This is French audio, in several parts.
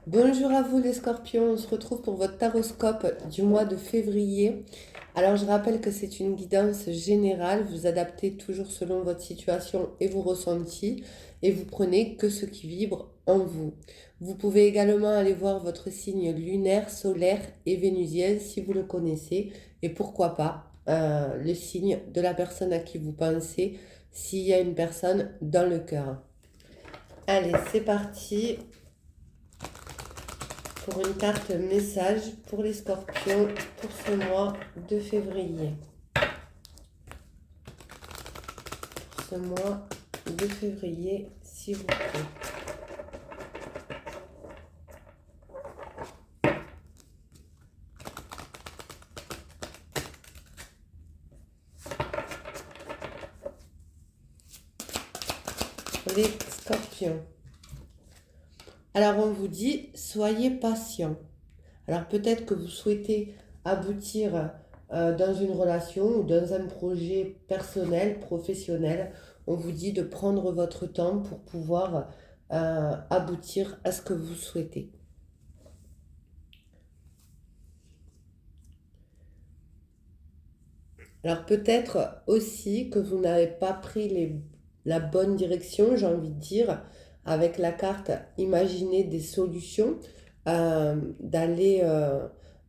Bonjour à vous les scorpions, on se retrouve pour votre taroscope du mois de février. Alors je rappelle que c'est une guidance générale, vous adaptez toujours selon votre situation et vos ressentis et vous prenez que ce qui vibre en vous. Vous pouvez également aller voir votre signe lunaire, solaire et vénusien si vous le connaissez et pourquoi pas le signe de la personne à qui vous pensez s'il y a une personne dans le cœur. Allez, c'est parti pour une carte message pour les scorpions pour ce mois de février. Pour ce mois de février, s'il vous plaît. Pour les scorpions. Alors on vous dit, soyez patient. Alors peut-être que vous souhaitez aboutir dans une relation ou dans un projet personnel, professionnel. On vous dit de prendre votre temps pour pouvoir aboutir à ce que vous souhaitez. Alors peut-être aussi que vous n'avez pas pris la bonne direction, j'ai envie de dire, avec la carte imaginer des solutions, d'aller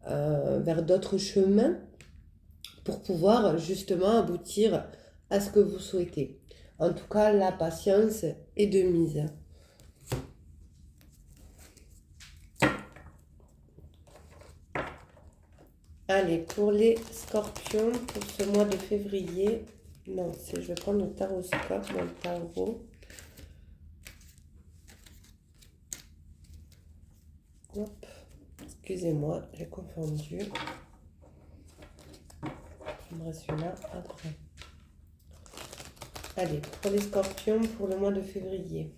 vers d'autres chemins pour pouvoir justement aboutir à ce que vous souhaitez. En tout cas, la patience est de mise. Allez, pour les scorpions, pour ce mois de février, non, je vais prendre le taroscope, mon tarot. Hop, excusez-moi, j'ai confondu. Je me celui-là après. Allez, pour les scorpions, pour le mois de février.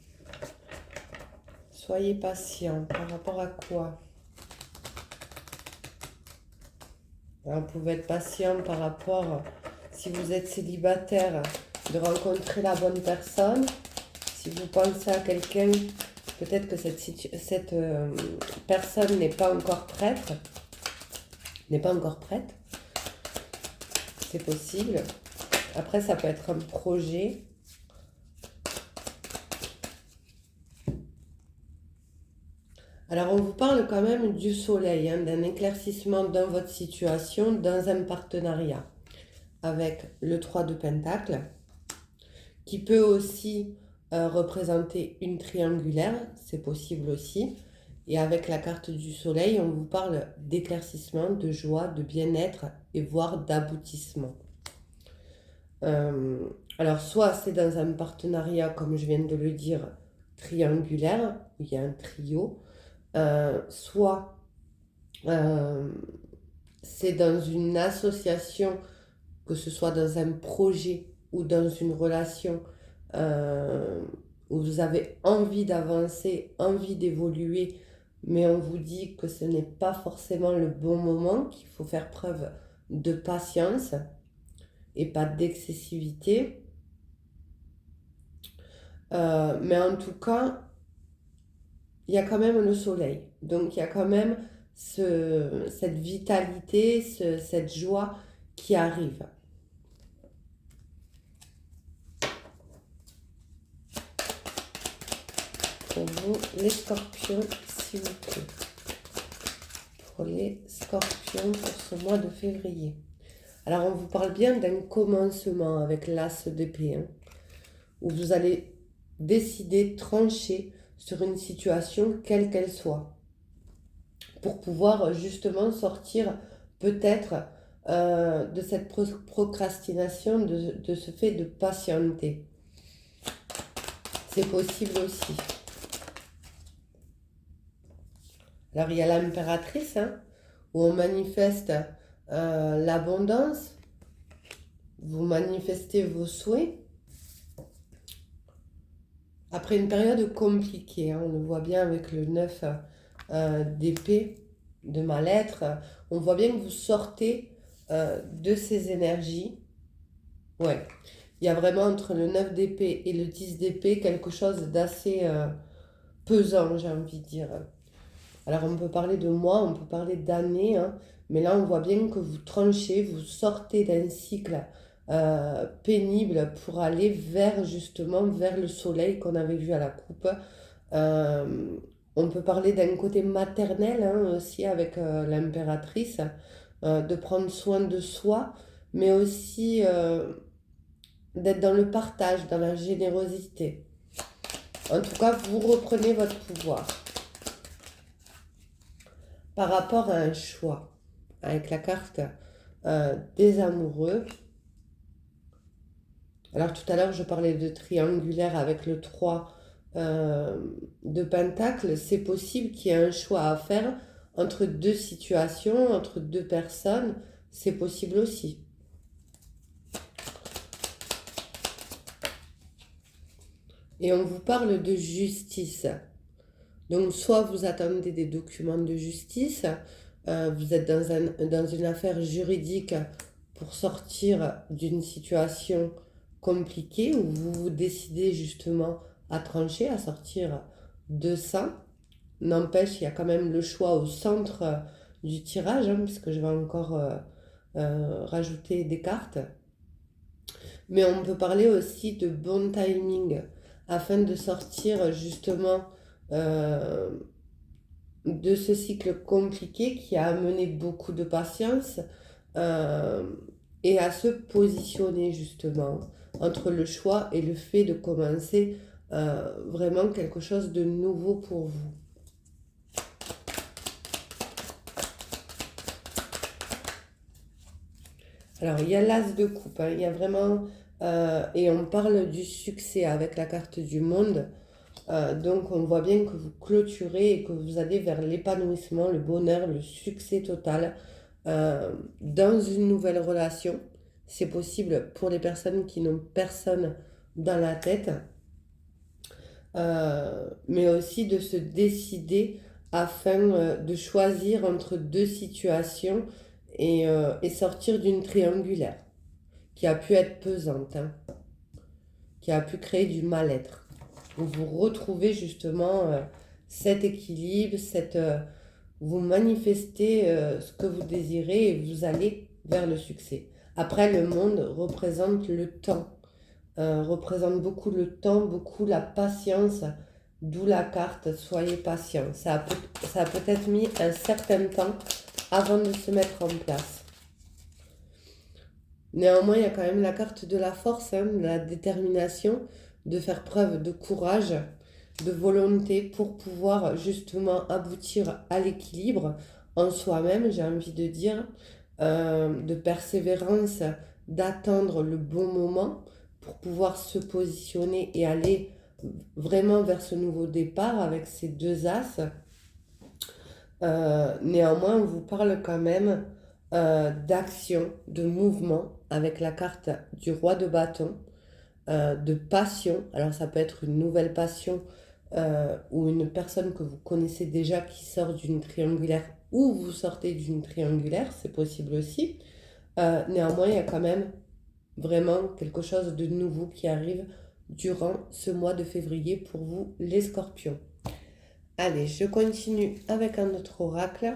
Soyez patients. Par rapport à quoi? Alors, vous pouvez être patient par rapport, si vous êtes célibataire, de rencontrer la bonne personne. Si vous pensez à quelqu'un, peut-être que cette personne n'est pas encore prête. C'est possible. Après, ça peut être un projet. Alors, on vous parle quand même du soleil, hein, d'un éclaircissement dans votre situation, dans un partenariat avec le 3 de Pentacle, qui peut aussi représenter une triangulaire, c'est possible aussi. Et avec la carte du soleil, on vous parle d'éclaircissement, de joie, de bien-être et voire d'aboutissement. Alors, soit c'est dans un partenariat, comme je viens de le dire, triangulaire, où il y a un trio, soit c'est dans une association, que ce soit dans un projet ou dans une relation où vous avez envie d'avancer, envie d'évoluer, mais on vous dit que ce n'est pas forcément le bon moment, qu'il faut faire preuve de patience et pas d'excessivité. Mais en tout cas, il y a quand même le soleil. Donc il y a quand même cette vitalité, cette joie qui arrive. Pour vous, les scorpions, s'il vous plaît. Pour les scorpions pour ce mois de février. Alors on vous parle bien d'un commencement avec l'as d'épée, hein, où vous allez décider, trancher sur une situation quelle qu'elle soit, pour pouvoir justement sortir peut-être de cette procrastination, de ce fait de patienter. C'est possible aussi. Alors il y a l'impératrice, hein, où on manifeste l'abondance, vous manifestez vos souhaits. Après une période compliquée, hein, on le voit bien avec le 9 d'épée de mal-être, on voit bien que vous sortez de ces énergies. Ouais, il y a vraiment entre le 9 d'épée et le 10 d'épée quelque chose d'assez pesant, j'ai envie de dire. Alors on peut parler de mois, on peut parler d'années, hein, mais là on voit bien que vous tranchez, vous sortez d'un cycle pénible pour aller vers justement vers le soleil qu'on avait vu à la coupe. Euh, on peut parler d'un côté maternel hein, aussi avec l'impératrice, de prendre soin de soi, mais aussi d'être dans le partage, dans la générosité. En tout cas, vous reprenez votre pouvoir par rapport à un choix. Avec la carte des amoureux. Alors tout à l'heure, je parlais de triangulaire avec le 3 de Pentacle. C'est possible qu'il y ait un choix à faire entre deux situations, entre deux personnes. C'est possible aussi. Et on vous parle de justice. Donc soit vous attendez des documents de justice, vous êtes dans une affaire juridique pour sortir d'une situation compliquée où vous vous décidez justement à trancher, à sortir de ça. N'empêche, il y a quand même le choix au centre du tirage, hein, parce que je vais encore rajouter des cartes. Mais on peut parler aussi de bon timing afin de sortir justement euh, de ce cycle compliqué qui a amené beaucoup de patience euh, et à se positionner justement entre le choix et le fait de commencer vraiment quelque chose de nouveau pour vous. Alors, il y a l'as de coupe, hein, il y a vraiment, et on parle du succès avec la carte du monde. Donc, on voit bien que vous clôturez et que vous allez vers l'épanouissement, le bonheur, le succès total dans une nouvelle relation. C'est possible pour les personnes qui n'ont personne dans la tête, mais aussi de se décider afin de choisir entre deux situations et sortir d'une triangulaire qui a pu être pesante, hein, qui a pu créer du mal-être. Vous retrouvez justement cet équilibre, vous manifestez ce que vous désirez et vous allez vers le succès. Après, le monde représente le temps, représente beaucoup le temps, beaucoup la patience, d'où la carte soyez patient. Ça a peut-être mis un certain temps avant de se mettre en place. Néanmoins, il y a quand même la carte de la force, hein, de la détermination, de faire preuve de courage, de volonté pour pouvoir justement aboutir à l'équilibre en soi-même, j'ai envie de dire, de persévérance, d'attendre le bon moment pour pouvoir se positionner et aller vraiment vers ce nouveau départ avec ces deux as. Néanmoins, on vous parle quand même d'action, de mouvement avec la carte du roi de bâton, de passion. Alors ça peut être une nouvelle passion ou une personne que vous connaissez déjà qui sort d'une triangulaire ou vous sortez d'une triangulaire, c'est possible aussi. Néanmoins, il y a quand même vraiment quelque chose de nouveau qui arrive durant ce mois de février pour vous, les scorpions. Allez, je continue avec un autre oracle.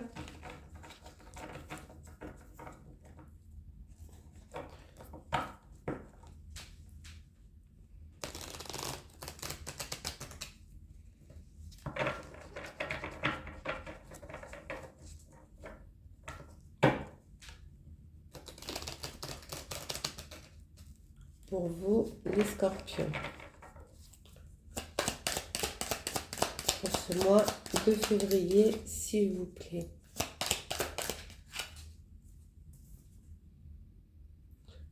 Pour vous, les scorpions. Pour ce mois de février, s'il vous plaît.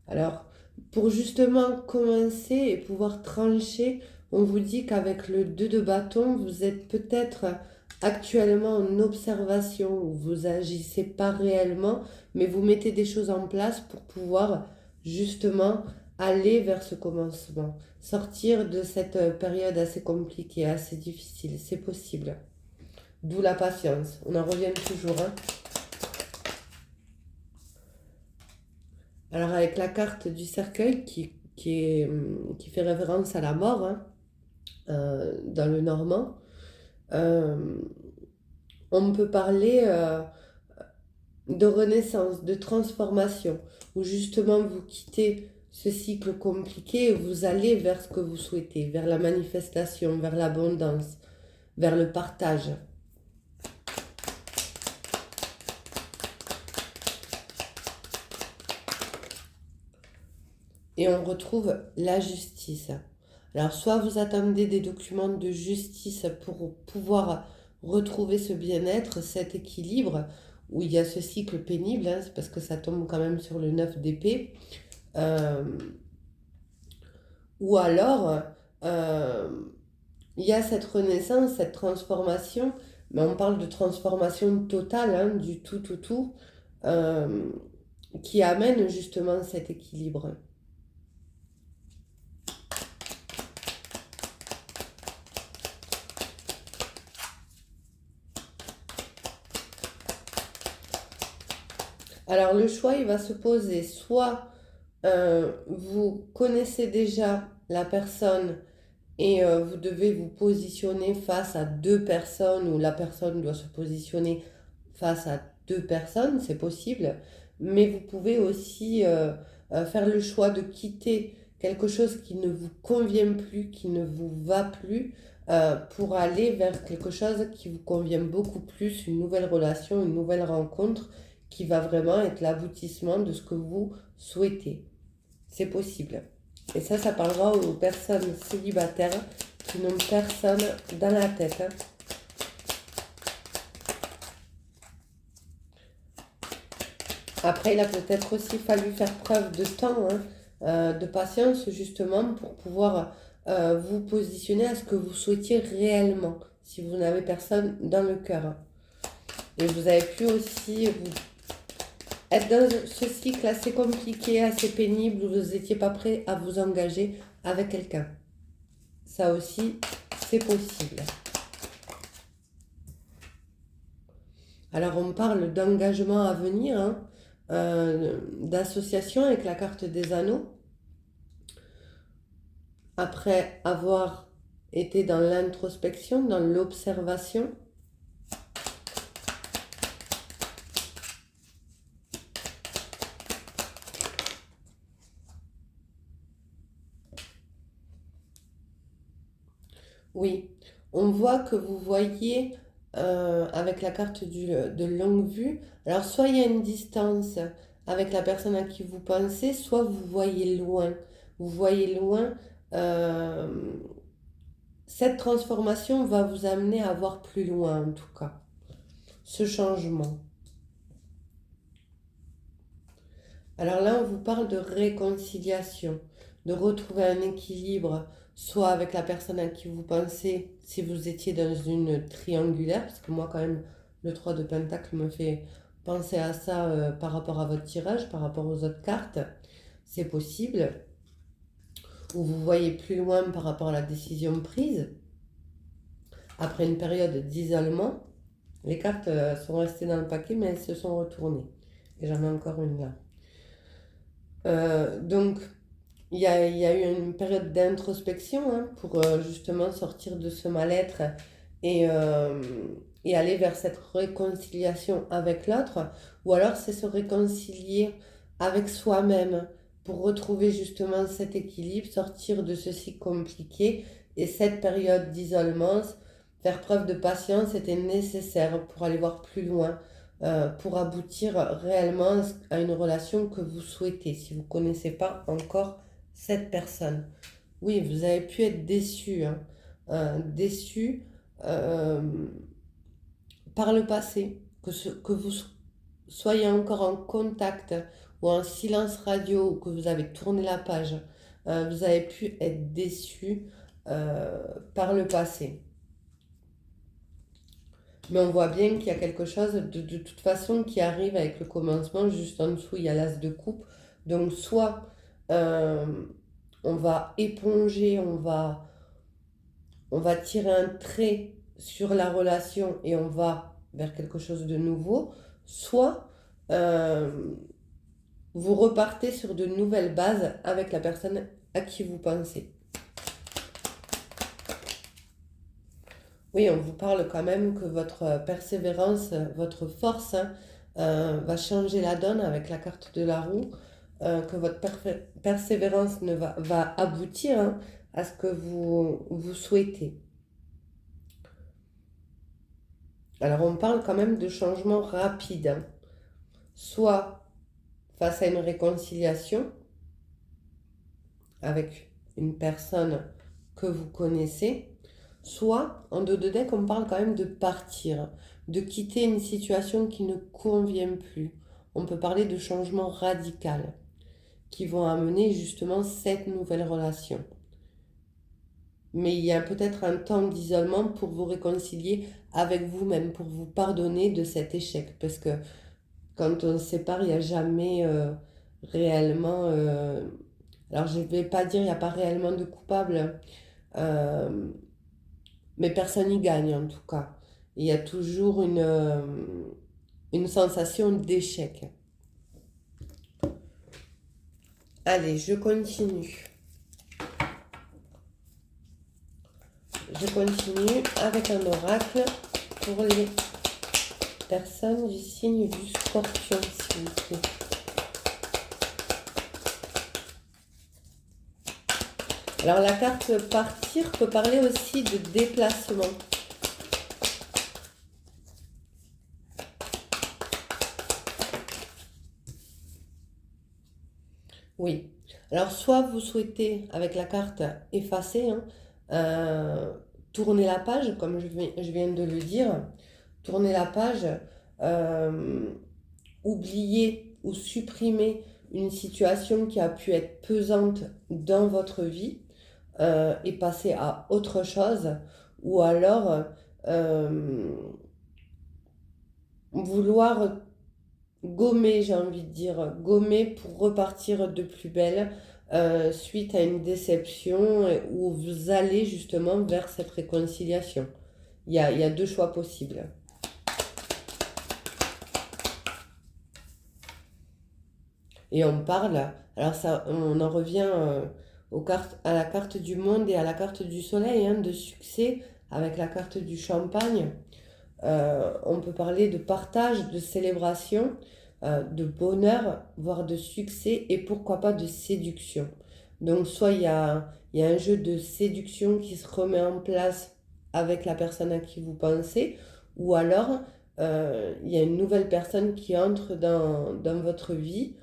Alors, pour justement commencer et pouvoir trancher, on vous dit qu'avec le 2 de bâton, vous êtes peut-être actuellement en observation, où vous agissez pas réellement, mais vous mettez des choses en place pour pouvoir justement aller vers ce commencement, sortir de cette période assez compliquée, assez difficile, c'est possible. D'où la patience, on en revient toujours, hein. Alors avec la carte du cercueil qui fait référence à la mort hein, dans le normand, euh, On peut parler de renaissance, de transformation, où justement vous quittez ce cycle compliqué et vous allez vers ce que vous souhaitez, vers la manifestation, vers l'abondance, vers le partage. Et on retrouve la justice. Alors, soit vous attendez des documents de justice pour pouvoir retrouver ce bien-être, cet équilibre, où il y a ce cycle pénible, hein, c'est parce que ça tombe quand même sur le 9 d'épée. Ou alors, il y a cette renaissance, cette transformation, mais on parle de transformation totale, hein, du tout, qui amène justement cet équilibre. Alors le choix, il va se poser, soit vous connaissez déjà la personne et vous devez vous positionner face à deux personnes ou la personne doit se positionner face à deux personnes, c'est possible, mais vous pouvez aussi faire le choix de quitter quelque chose qui ne vous convient plus, qui ne vous va plus, pour aller vers quelque chose qui vous convient beaucoup plus, une nouvelle relation, une nouvelle rencontre qui va vraiment être l'aboutissement de ce que vous souhaitez. C'est possible. Et ça parlera aux personnes célibataires qui n'ont personne dans la tête. Hein. Après, il a peut-être aussi fallu faire preuve de temps, hein, de patience, justement, pour pouvoir vous positionner à ce que vous souhaitiez réellement, si vous n'avez personne dans le cœur. Et vous avez pu aussi être dans ce cycle assez compliqué, assez pénible, où vous n'étiez pas prêt à vous engager avec quelqu'un. Ça aussi, c'est possible. Alors, on parle d'engagement à venir, hein, d'association avec la carte des anneaux. Après avoir été dans l'introspection, dans l'observation, oui, on voit que vous voyez avec la carte de longue vue. Alors, soit il y a une distance avec la personne à qui vous pensez, soit vous voyez loin. Vous voyez loin. euh, Cette transformation va vous amener à voir plus loin, en tout cas, ce changement. Alors là, on vous parle de réconciliation, de retrouver un équilibre, soit avec la personne à qui vous pensez, si vous étiez dans une triangulaire, parce que moi, quand même, le 3 de Pentacle me fait penser à ça par rapport à votre tirage, par rapport aux autres cartes. C'est possible. Ou vous voyez plus loin par rapport à la décision prise. Après une période d'isolement, les cartes sont restées dans le paquet, mais elles se sont retournées. Et j'en ai encore une là. Donc, il y a eu une période d'introspection, hein, pour justement sortir de ce mal-être et, euh, et aller vers cette réconciliation avec l'autre. Ou alors, c'est se réconcilier avec soi-même pour retrouver justement cet équilibre, sortir de ce cycle compliqué. Et cette période d'isolement, faire preuve de patience était nécessaire pour aller voir plus loin, pour aboutir réellement à une relation que vous souhaitez, si vous ne connaissez pas encore cette personne. Oui, vous avez pu être déçu, hein, déçu euh, par le passé, que vous soyez encore en contact ou en silence radio, ou que vous avez tourné la page, vous avez pu être déçu par le passé. Mais on voit bien qu'il y a quelque chose de toute façon qui arrive avec le commencement. Juste en dessous, il y a l'as de coupe. Donc soit euh, on va éponger, on va tirer un trait sur la relation et on va vers quelque chose de nouveau. Soit euh, vous repartez sur de nouvelles bases avec la personne à qui vous pensez. Oui, on vous parle quand même que votre persévérance, votre force, hein, va changer la donne avec la carte de la roue, que votre persévérance va aboutir, hein, à ce que vous souhaitez. Alors on parle quand même de changements rapides, hein. Soit face à une réconciliation avec une personne que vous connaissez, soit en dos de deck, on parle quand même de partir, de quitter une situation qui ne convient plus. On peut parler de changements radicaux qui vont amener justement cette nouvelle relation. Mais il y a peut-être un temps d'isolement pour vous réconcilier avec vous-même, pour vous pardonner de cet échec. Parce que quand on se sépare, il n'y a jamais réellement... alors je ne vais pas dire il n'y a pas réellement de coupable, mais personne n'y gagne en tout cas. Il y a toujours une sensation d'échec. Allez, je continue. Je continue avec un oracle pour les personnes du signe du Scorpion, s'il vous plaît. Alors la carte partir peut parler aussi de déplacement. Oui. Alors soit vous souhaitez, avec la carte effacer, hein, tourner la page, comme je viens de le dire, tourner la page, oublier ou supprimer une situation qui a pu être pesante dans votre vie, et passer à autre chose, ou alors vouloir gommer, j'ai envie de dire, gommer pour repartir de plus belle, suite à une déception où vous allez justement vers cette réconciliation. Il y a deux choix possibles. Et on parle, alors ça, on en revient à la carte du monde et à la carte du soleil, hein, de succès avec la carte du champagne. On peut parler de partage, de célébration, de bonheur, voire de succès et pourquoi pas de séduction. Donc soit il y a un jeu de séduction qui se remet en place avec la personne à qui vous pensez, ou alors il y a une nouvelle personne qui entre dans votre vie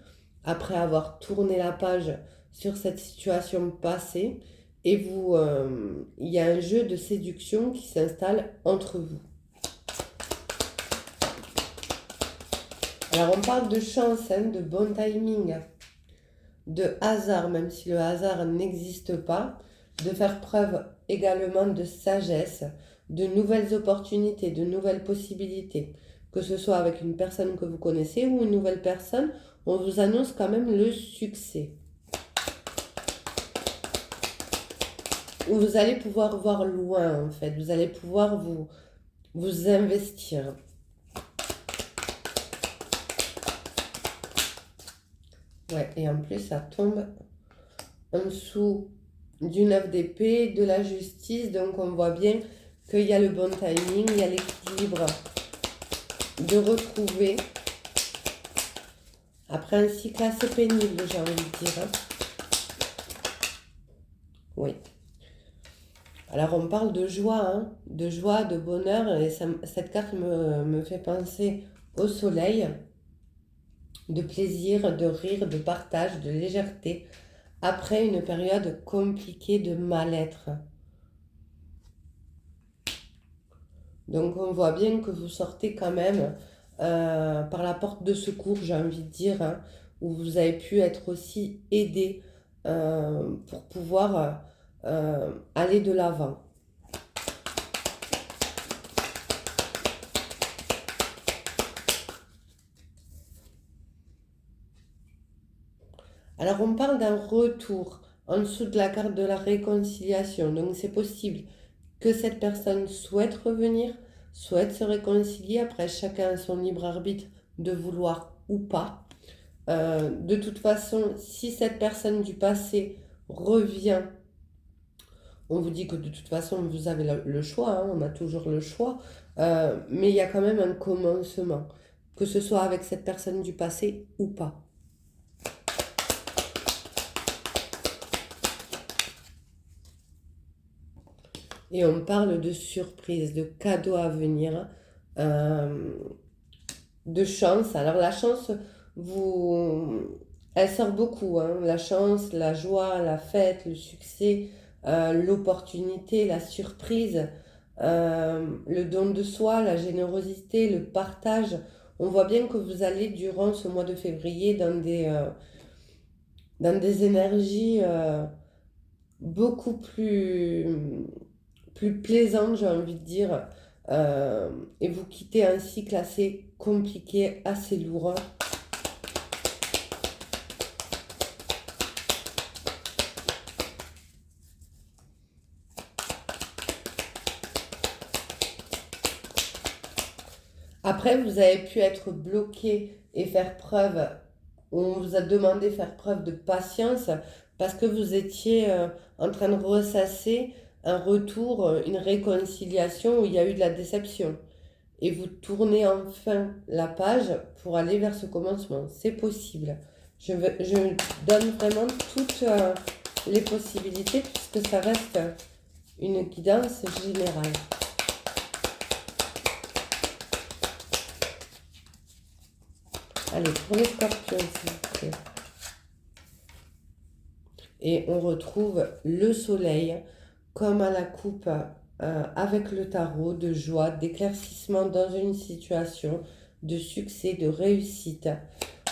après avoir tourné la page sur cette situation passée, et il y a un jeu de séduction qui s'installe entre vous. Alors on parle de chance, hein, de bon timing, de hasard, même si le hasard n'existe pas, de faire preuve également de sagesse, de nouvelles opportunités, de nouvelles possibilités, que ce soit avec une personne que vous connaissez ou une nouvelle personne, on vous annonce quand même le succès. Où vous allez pouvoir voir loin en fait, vous allez pouvoir vous investir. Ouais, et en plus ça tombe en dessous du 9 d'épée, de la justice, donc on voit bien qu'il y a le bon timing, il y a l'équilibre de retrouver après un cycle assez pénible, j'ai envie de dire, hein. Oui. Alors on parle de joie, hein, de bonheur, et cette carte me fait penser au soleil, de plaisir, de rire, de partage, de légèreté, après une période compliquée de mal-être. Donc on voit bien que vous sortez quand même par la porte de secours, j'ai envie de dire, hein, où vous avez pu être aussi aidé pour pouvoir aller de l'avant. Alors on parle d'un retour en dessous de la carte de la réconciliation. Donc c'est possible que cette personne souhaite revenir, souhaite se réconcilier. Après, chacun a son libre arbitre de vouloir ou pas. De toute façon, si cette personne du passé revient, On vous dit que de toute façon, vous avez le choix, hein, on a toujours le choix, mais il y a quand même un commencement, que ce soit avec cette personne du passé ou pas. Et on parle de surprise, de cadeaux à venir, de chance. Alors la chance, elle sort beaucoup, hein. La chance, la joie, la fête, le succès, l'opportunité, la surprise, le don de soi, la générosité, le partage. On voit bien que vous allez, durant ce mois de février, dans des énergies beaucoup plus plaisantes, j'ai envie de dire, et vous quittez un cycle assez compliqué, assez lourd. Après, vous avez pu être bloqué et faire preuve, on vous a demandé de faire preuve de patience parce que vous étiez en train de ressasser un retour, une réconciliation où il y a eu de la déception. Et vous tournez enfin la page pour aller vers ce commencement. C'est possible. Je donne vraiment toutes les possibilités puisque ça reste une guidance générale. Allez, pour les scorpions, s'il vous plaît. Et on retrouve le soleil comme à la coupe avec le tarot, de joie, d'éclaircissement dans une situation, de succès, de réussite.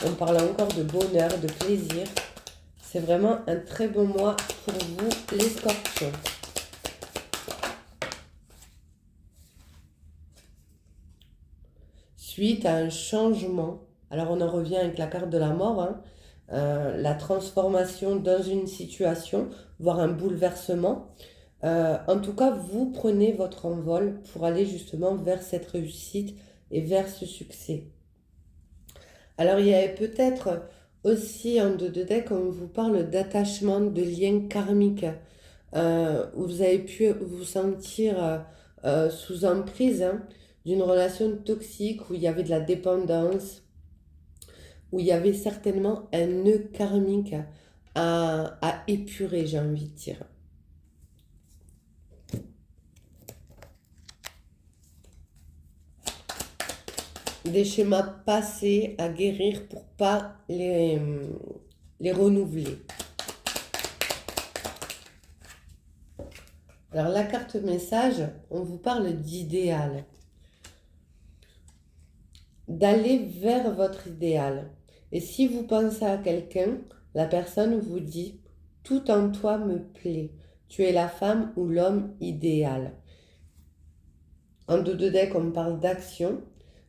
On parle encore de bonheur, de plaisir. C'est vraiment un très bon mois pour vous, les scorpions. Suite à un changement, alors on en revient avec la carte de la mort, hein, la transformation dans une situation, voire un bouleversement. En tout cas, vous prenez votre envol pour aller justement vers cette réussite et vers ce succès. Alors, il y avait peut-être aussi en deux de deck, on vous parle d'attachement, de lien karmique, où vous avez pu vous sentir sous emprise, hein, d'une relation toxique où il y avait de la dépendance, où il y avait certainement un nœud karmique à épurer, j'ai envie de dire. Des schémas passés à guérir pour pas les renouveler. Alors la carte message, on vous parle d'idéal. D'aller vers votre idéal. Et si vous pensez à quelqu'un, la personne vous dit « Tout en toi me plaît. Tu es la femme ou l'homme idéal. » En dos de deck, on parle d'action.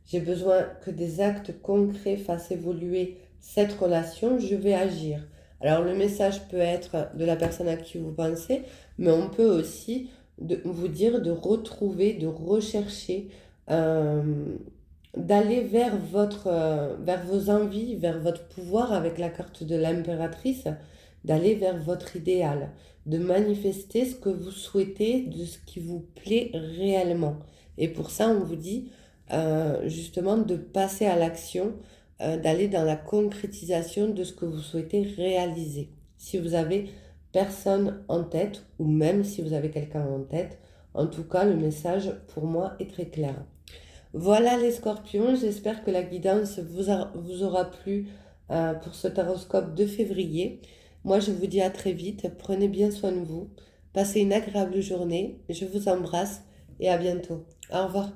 J'ai besoin que des actes concrets fassent évoluer cette relation. Je vais agir. Alors le message peut être de la personne à qui vous pensez, mais on peut aussi vous dire de retrouver, de rechercher, d'aller vers vos envies, vers votre pouvoir avec la carte de l'impératrice, d'aller vers votre idéal, de manifester ce que vous souhaitez, de ce qui vous plaît réellement. Et pour ça, on vous dit justement de passer à l'action, d'aller dans la concrétisation de ce que vous souhaitez réaliser. Si vous avez personne en tête, ou même si vous avez quelqu'un en tête, en tout cas, le message pour moi est très clair. Voilà les scorpions, j'espère que la guidance vous aura plu pour ce taroscope de février. Moi, je vous dis à très vite, prenez bien soin de vous, passez une agréable journée, je vous embrasse et à bientôt. Au revoir.